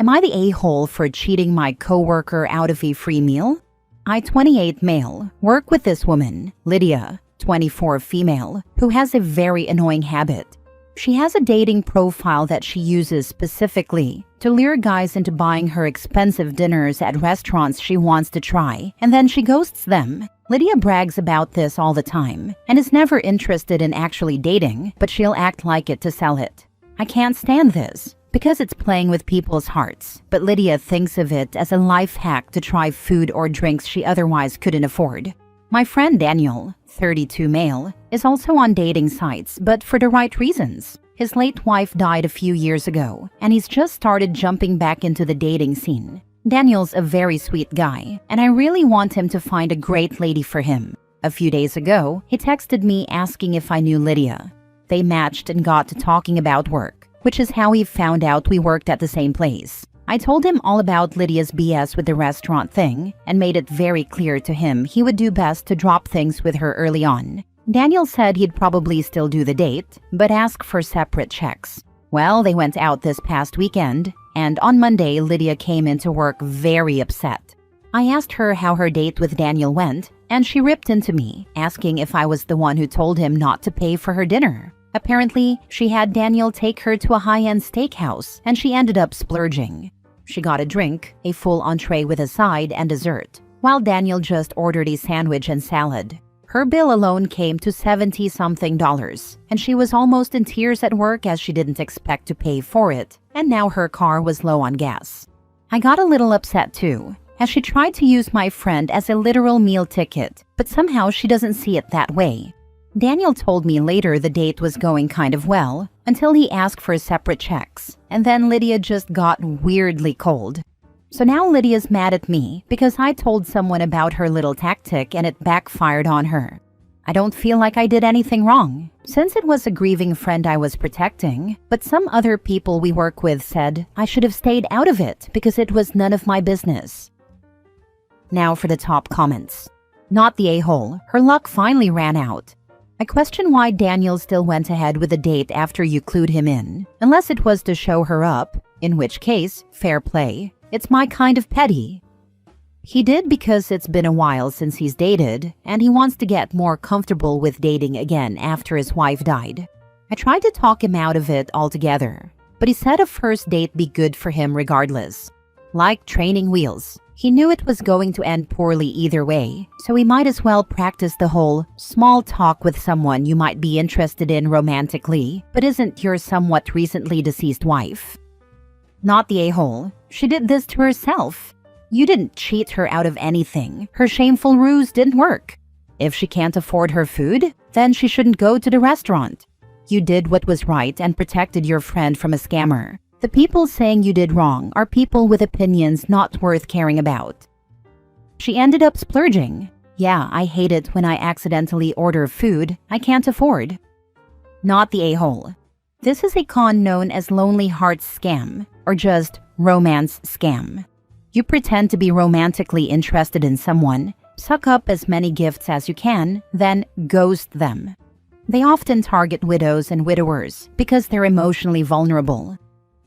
Am I the a-hole for cheating my coworker out of a free meal? I, 28 male, work with this woman, Lydia, 24 female, who has a very annoying habit. She has a dating profile that she uses specifically to lure guys into buying her expensive dinners at restaurants she wants to try, and then she ghosts them. Lydia brags about this all the time and is never interested in actually dating, but she'll act like it to sell it. I can't stand this because it's playing with people's hearts, but Lydia thinks of it as a life hack to try food or drinks she otherwise couldn't afford. My friend Daniel, 32 male, is also on dating sites, but for the right reasons. His late wife died a few years ago, and he's just started jumping back into the dating scene. Daniel's a very sweet guy, and I really want him to find a great lady for him. A few days ago, he texted me asking if I knew Lydia. They matched and got to talking about work, which is how he found out we worked at the same place. I told him all about Lydia's BS with the restaurant thing and made it very clear to him he would do best to drop things with her early on. Daniel said he'd probably still do the date, but ask for separate checks. Well, they went out this past weekend, and on Monday, Lydia came into work very upset. I asked her how her date with Daniel went, and she ripped into me, asking if I was the one who told him not to pay for her dinner. Apparently, she had Daniel take her to a high-end steakhouse, and she ended up splurging. She got a drink, a full entree with a side and dessert, while Daniel just ordered a sandwich and salad. Her bill alone came to $70-something, and she was almost in tears at work as she didn't expect to pay for it, and now her car was low on gas. I got a little upset too, as she tried to use my friend as a literal meal ticket, but somehow she doesn't see it that way. Daniel told me later the date was going kind of well, until he asked for separate checks, and then Lydia just got weirdly cold. So now Lydia's mad at me because I told someone about her little tactic and it backfired on her. I don't feel like I did anything wrong, since it was a grieving friend I was protecting, but some other people we work with said I should have stayed out of it because it was none of my business. Now for the top comments. Not the a-hole, her luck finally ran out. I question why Daniel still went ahead with the date after you clued him in, unless it was to show her up, in which case, fair play. It's my kind of petty. He did because it's been a while since he's dated, and he wants to get more comfortable with dating again after his wife died. I tried to talk him out of it altogether, but he said a first date be good for him regardless. Like training wheels. He knew it was going to end poorly either way, so he might as well practice the whole small talk with someone you might be interested in romantically, but isn't your somewhat recently deceased wife. Not the a-hole. She did this to herself. You didn't cheat her out of anything. Her shameful ruse didn't work. If she can't afford her food, then she shouldn't go to the restaurant. You did what was right and protected your friend from a scammer. The people saying you did wrong are people with opinions not worth caring about. She ended up splurging. Yeah, I hate it when I accidentally order food I can't afford. Not the a-hole. This is a con known as Lonely Hearts Scam, or just romance scam. You pretend to be romantically interested in someone, suck up as many gifts as you can, then ghost them. They often target widows and widowers because they're emotionally vulnerable.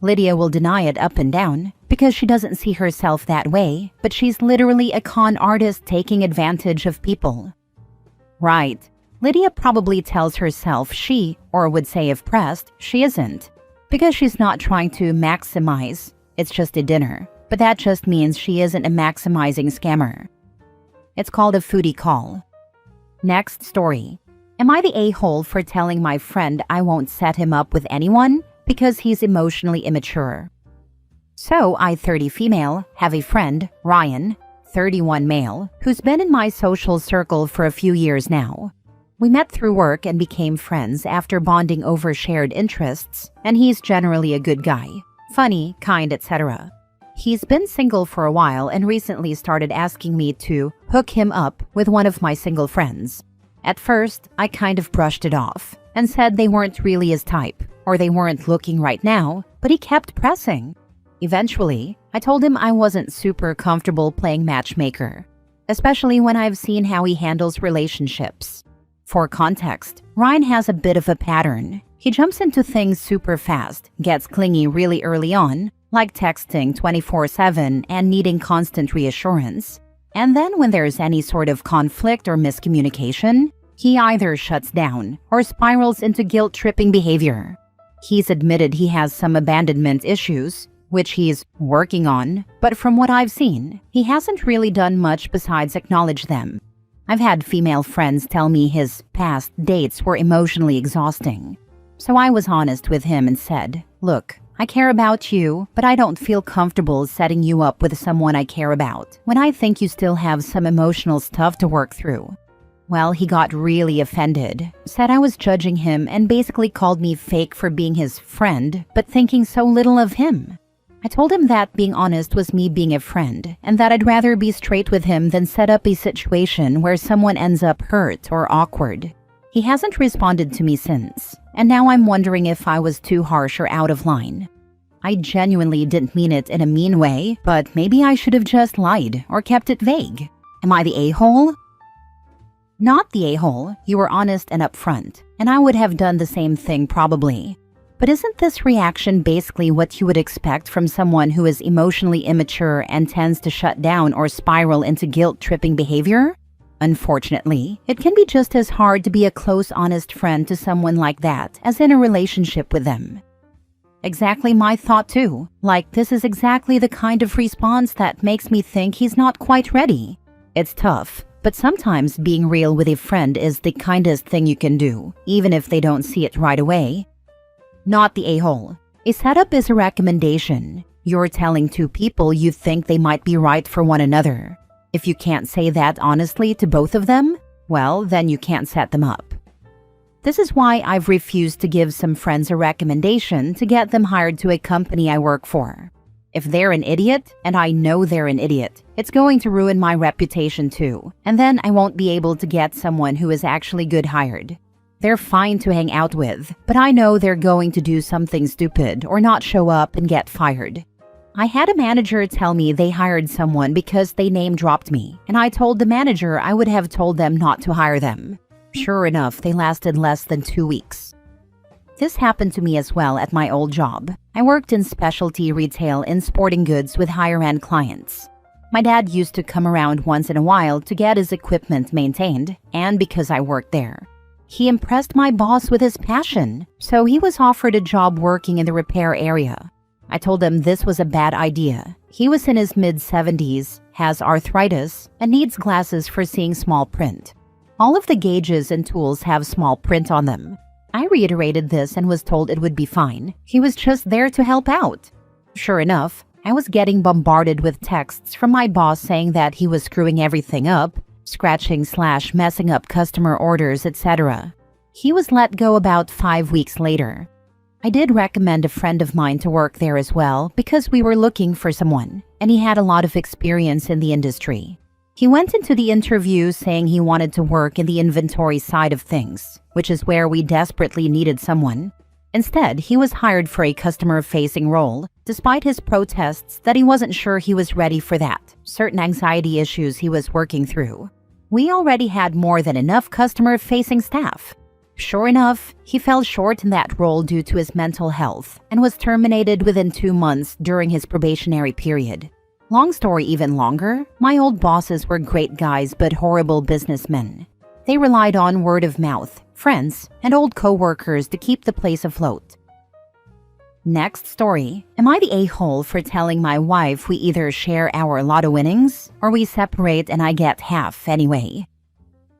Lydia will deny it up and down because she doesn't see herself that way, but she's literally a con artist taking advantage of people. Right. Lydia probably tells herself she, or would say if pressed, she isn't, because she's not trying to maximize. It's just a dinner, but that just means she isn't a maximizing scammer. It's called a foodie call. Next story. Am I the a-hole for telling my friend I won't set him up with anyone because he's emotionally immature? So, I, 30 female, have a friend, Ryan, 31 male, who's been in my social circle for a few years now. We met through work and became friends after bonding over shared interests, and he's generally a good guy, funny, kind, etc. He's been single for a while and recently started asking me to hook him up with one of my single friends. At first, I kind of brushed it off and said they weren't really his type, or they weren't looking right now, but he kept pressing. Eventually, I told him I wasn't super comfortable playing matchmaker, especially when I've seen how he handles relationships. For context, Ryan has a bit of a pattern. He jumps into things super fast, gets clingy really early on, like texting 24/7 and needing constant reassurance. And then when there's any sort of conflict or miscommunication, he either shuts down or spirals into guilt-tripping behavior. He's admitted he has some abandonment issues, which he's working on, but from what I've seen, he hasn't really done much besides acknowledge them. I've had female friends tell me his past dates were emotionally exhausting. So I was honest with him and said, "Look, I care about you, but I don't feel comfortable setting you up with someone I care about when I think you still have some emotional stuff to work through." Well, he got really offended, said I was judging him, and basically called me fake for being his friend, but thinking so little of him. I told him that being honest was me being a friend, and that I'd rather be straight with him than set up a situation where someone ends up hurt or awkward. He hasn't responded to me since, and now I'm wondering if I was too harsh or out of line. I genuinely didn't mean it in a mean way, but maybe I should have just lied or kept it vague. Am I the a-hole? Not the a-hole. You were honest and upfront, and I would have done the same thing probably. But isn't this reaction basically what you would expect from someone who is emotionally immature and tends to shut down or spiral into guilt-tripping behavior? Unfortunately, it can be just as hard to be a close, honest friend to someone like that as in a relationship with them. Exactly my thought too. Like, this is exactly the kind of response that makes me think he's not quite ready. It's tough, but sometimes being real with a friend is the kindest thing you can do, even if they don't see it right away. Not the a-hole. A setup is a recommendation. You're telling two people you think they might be right for one another. If you can't say that honestly to both of them, well, then you can't set them up. This is why I've refused to give some friends a recommendation to get them hired to a company I work for. If they're an idiot, and I know they're an idiot, it's going to ruin my reputation too, and then I won't be able to get someone who is actually good hired. They're fine to hang out with, but I know they're going to do something stupid or not show up and get fired. I had a manager tell me they hired someone because they name-dropped me, and I told the manager I would have told them not to hire them. Sure enough, they lasted less than 2 weeks. This happened to me as well at my old job. I worked in specialty retail in sporting goods with higher-end clients. My dad used to come around once in a while to get his equipment maintained, and because I worked there, he impressed my boss with his passion, so he was offered a job working in the repair area. I told him this was a bad idea. He was in his mid-70s, has arthritis, and needs glasses for seeing small print. All of the gauges and tools have small print on them. I reiterated this and was told it would be fine. He was just there to help out. Sure enough, I was getting bombarded with texts from my boss saying that he was screwing everything up, scratching/messing up customer orders, etc. He was let go about 5 weeks later. I did recommend a friend of mine to work there as well because we were looking for someone, and he had a lot of experience in the industry. He went into the interview saying he wanted to work in the inventory side of things, which is where we desperately needed someone. Instead, he was hired for a customer-facing role, despite his protests that he wasn't sure he was ready for that, certain anxiety issues he was working through. We already had more than enough customer-facing staff. Sure enough, he fell short in that role due to his mental health and was terminated within 2 months during his probationary period. Long story even longer, my old bosses were great guys but horrible businessmen. They relied on word of mouth, friends, and old coworkers to keep the place afloat. Next story. Am I the a-hole for telling my wife we either share our lotto winnings or we separate and I get half anyway?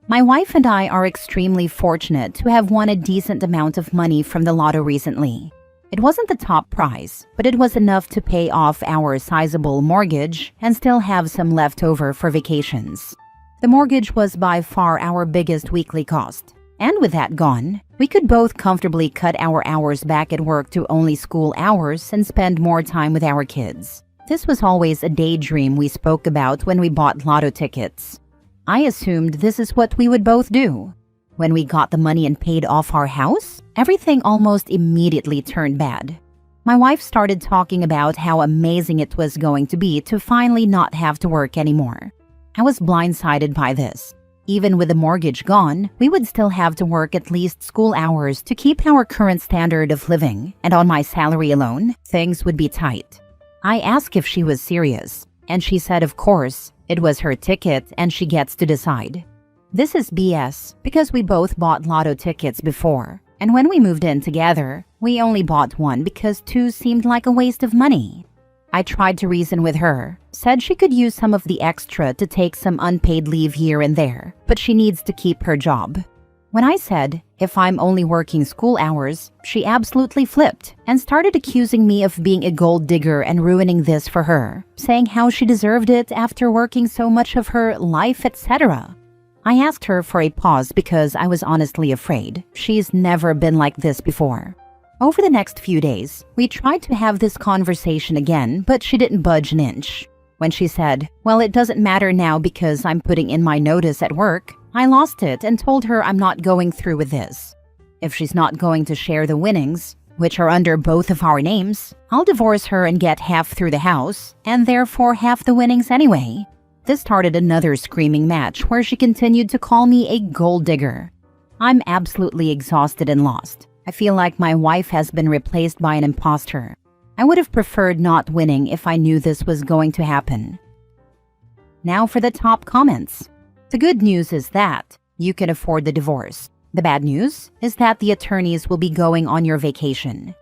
My wife and I are extremely fortunate to have won a decent amount of money from the lotto recently. It wasn't the top prize, but it was enough to pay off our sizable mortgage and still have some left over for vacations. The mortgage was by far our biggest weekly cost. And with that gone, we could both comfortably cut our hours back at work to only school hours and spend more time with our kids. This was always a daydream we spoke about when we bought lotto tickets. I assumed this is what we would both do. When we got the money and paid off our house, everything almost immediately turned bad. My wife started talking about how amazing it was going to be to finally not have to work anymore. I was blindsided by this. Even with the mortgage gone, we would still have to work at least school hours to keep our current standard of living, and on my salary alone, things would be tight. I asked if she was serious, and she said of course, it was her ticket and she gets to decide. This is BS because we both bought lotto tickets before, and when we moved in together, we only bought one because two seemed like a waste of money. I tried to reason with her, said she could use some of the extra to take some unpaid leave here and there, but she needs to keep her job. When I said, if I'm only working school hours, she absolutely flipped and started accusing me of being a gold digger and ruining this for her, saying how she deserved it after working so much of her life, etc. I asked her for a pause because I was honestly afraid. She's never been like this before. Over the next few days, we tried to have this conversation again, but she didn't budge an inch. When she said, well, it doesn't matter now because I'm putting in my notice at work, I lost it and told her I'm not going through with this. If she's not going to share the winnings, which are under both of our names, I'll divorce her and get half through the house, and therefore half the winnings anyway. This started another screaming match where she continued to call me a gold digger. I'm absolutely exhausted and lost. I feel like my wife has been replaced by an imposter. I would have preferred not winning if I knew this was going to happen. Now for the top comments. The good news is that you can afford the divorce. The bad news is that the attorneys will be going on your vacation.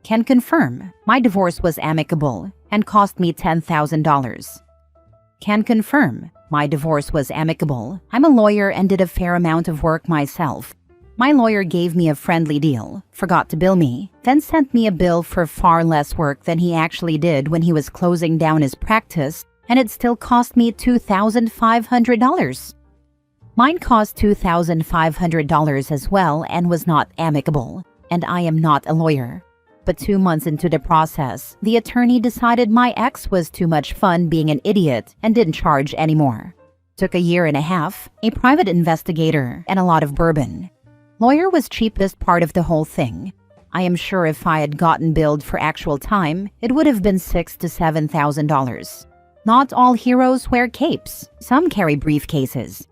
Can confirm, my divorce was amicable and cost me $10,000. Can confirm, my divorce was amicable. I'm a lawyer and did a fair amount of work myself. My lawyer gave me a friendly deal, forgot to bill me, then sent me a bill for far less work than he actually did when he was closing down his practice, and it still cost me $2,500. Mine cost $2,500 as well and was not amicable, and I am not a lawyer. But 2 months into the process, the attorney decided my ex was too much fun being an idiot and didn't charge anymore. Took a year and a half, a private investigator, and a lot of bourbon. Lawyer was cheapest part of the whole thing. I am sure if I had gotten billed for actual time, it would have been $6,000 to $7,000. Not all heroes wear capes. Some carry briefcases.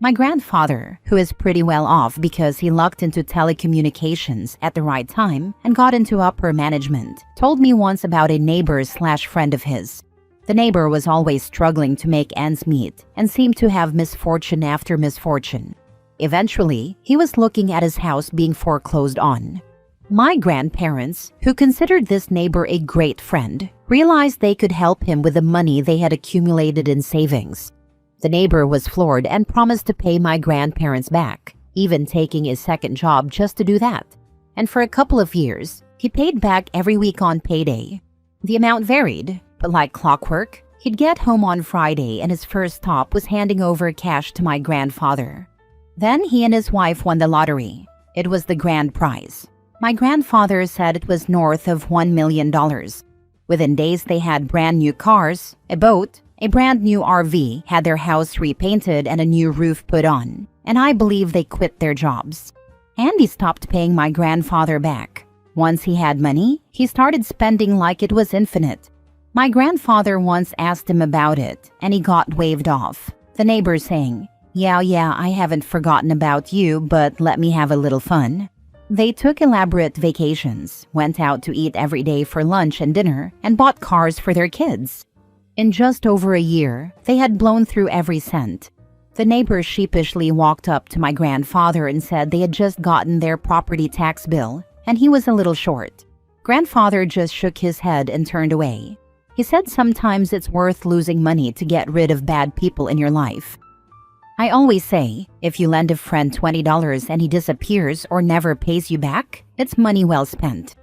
My grandfather, who is pretty well off because he lucked into telecommunications at the right time and got into upper management, told me once about a neighbor/friend of his. The neighbor was always struggling to make ends meet and seemed to have misfortune after misfortune. Eventually, he was looking at his house being foreclosed on. My grandparents, who considered this neighbor a great friend, realized they could help him with the money they had accumulated in savings. The neighbor was floored and promised to pay my grandparents back, even taking his second job just to do that. And for a couple of years, he paid back every week on payday. The amount varied, but like clockwork, he'd get home on Friday and his first stop was handing over cash to my grandfather. Then he and his wife won the lottery. It was the grand prize. My grandfather said it was north of $1 million. Within days, they had brand new cars, a boat, a brand new RV, had their house repainted and a new roof put on. And I believe they quit their jobs. Andy stopped paying my grandfather back. Once he had money, he started spending like it was infinite. My grandfather once asked him about it, and he got waved off. The neighbor saying, Yeah, I haven't forgotten about you, but let me have a little fun. They took elaborate vacations, went out to eat every day for lunch and dinner, and bought cars for their kids. In just over a year, they had blown through every cent. The neighbor sheepishly walked up to my grandfather and said they had just gotten their property tax bill, and he was a little short. Grandfather just shook his head and turned away. He said sometimes it's worth losing money to get rid of bad people in your life. I always say, if you lend a friend $20 and he disappears or never pays you back, it's money well spent.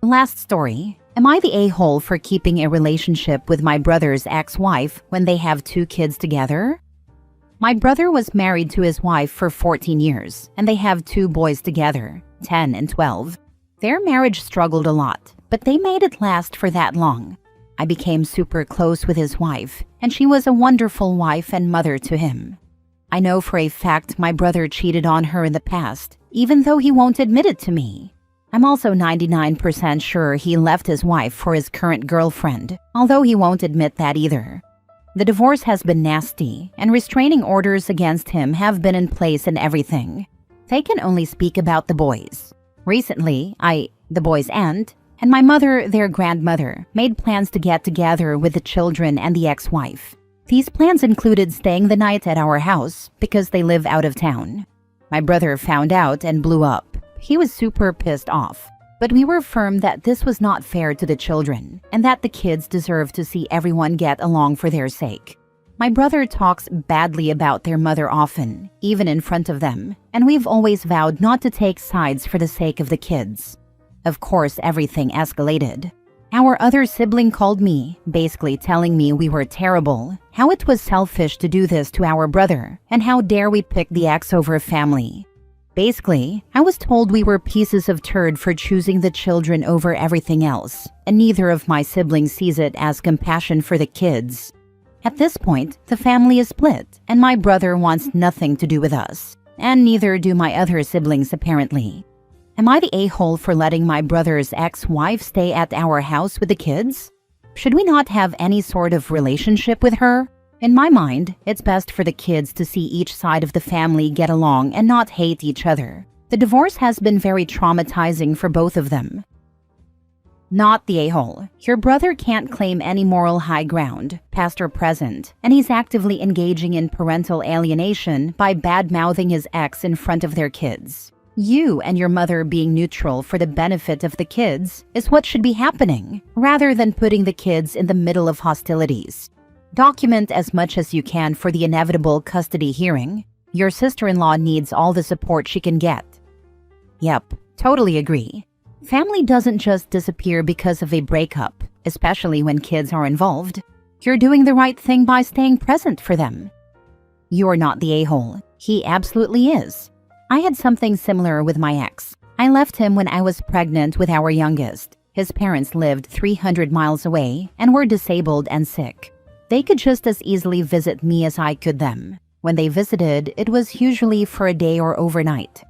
Last story. Am I the a-hole for keeping a relationship with my brother's ex-wife when they have 2 kids together? My brother was married to his wife for 14 years, and they have 2 boys together, 10 and 12. Their marriage struggled a lot, but they made it last for that long. I became super close with his wife, and she was a wonderful wife and mother to him. I know for a fact my brother cheated on her in the past, even though he won't admit it to me. I'm also 99% sure he left his wife for his current girlfriend, although he won't admit that either. The divorce has been nasty, and restraining orders against him have been in place and everything. They can only speak about the boys. Recently, the boys and and my mother, their grandmother, made plans to get together with the children and the ex-wife. These plans included staying the night at our house because they live out of town. My brother found out and blew up. He was super pissed off. But we were firm that this was not fair to the children and that the kids deserved to see everyone get along for their sake. My brother talks badly about their mother often, even in front of them, and we've always vowed not to take sides for the sake of the kids. Of course, everything escalated. Our other sibling called me, basically telling me we were terrible, how it was selfish to do this to our brother, and how dare we pick the ex over family. Basically, I was told we were pieces of turd for choosing the children over everything else, and neither of my siblings sees it as compassion for the kids. At this point, the family is split, and my brother wants nothing to do with us, and neither do my other siblings apparently. Am I the a-hole for letting my brother's ex-wife stay at our house with the kids? Should we not have any sort of relationship with her? In my mind, it's best for the kids to see each side of the family get along and not hate each other. The divorce has been very traumatizing for both of them. Not the a-hole. Your brother can't claim any moral high ground, past or present, and he's actively engaging in parental alienation by bad-mouthing his ex in front of their kids. You and your mother being neutral for the benefit of the kids is what should be happening, rather than putting the kids in the middle of hostilities. Document as much as you can for the inevitable custody hearing. Your sister-in-law needs all the support she can get. Yep, totally agree. Family doesn't just disappear because of a breakup, especially when kids are involved. You're doing the right thing by staying present for them. You're not the a-hole. He absolutely is. I had something similar with my ex. I left him when I was pregnant with our youngest. His parents lived 300 miles away and were disabled and sick. They could just as easily visit me as I could them. When they visited, it was usually for a day or overnight.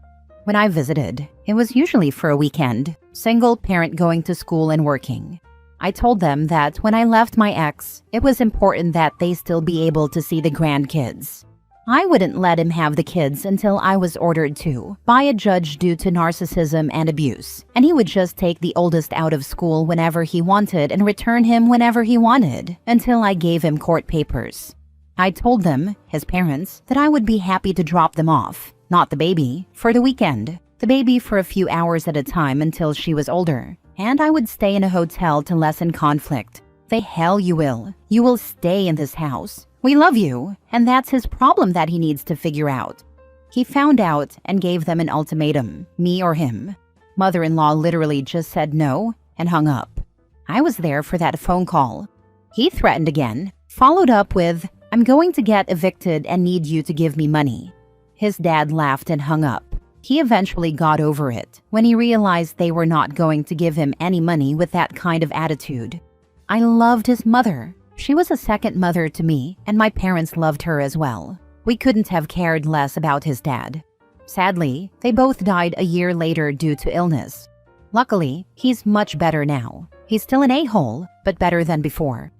When I visited, it was usually for a weekend, single parent going to school and working. I told them that when I left my ex, it was important that they still be able to see the grandkids. I wouldn't let him have the kids until I was ordered to, by a judge due to narcissism and abuse, and he would just take the oldest out of school whenever he wanted and return him whenever he wanted, until I gave him court papers. I told them, his parents, that I would be happy to drop them off, not the baby, for the weekend, the baby for a few hours at a time until she was older, and I would stay in a hotel to lessen conflict. The hell you will. You will stay in this house. We love you, and that's his problem that he needs to figure out. He found out and gave them an ultimatum, me or him. Mother-in-law literally just said no and hung up. I was there for that phone call. He threatened again, followed up with, "I'm going to get evicted and need you to give me money." His dad laughed and hung up. He eventually got over it when he realized they were not going to give him any money with that kind of attitude. I loved his mother. She was a second mother to me, and my parents loved her as well. We couldn't have cared less about his dad. Sadly, they both died a year later due to illness. Luckily, he's much better now. He's still an a-hole, but better than before.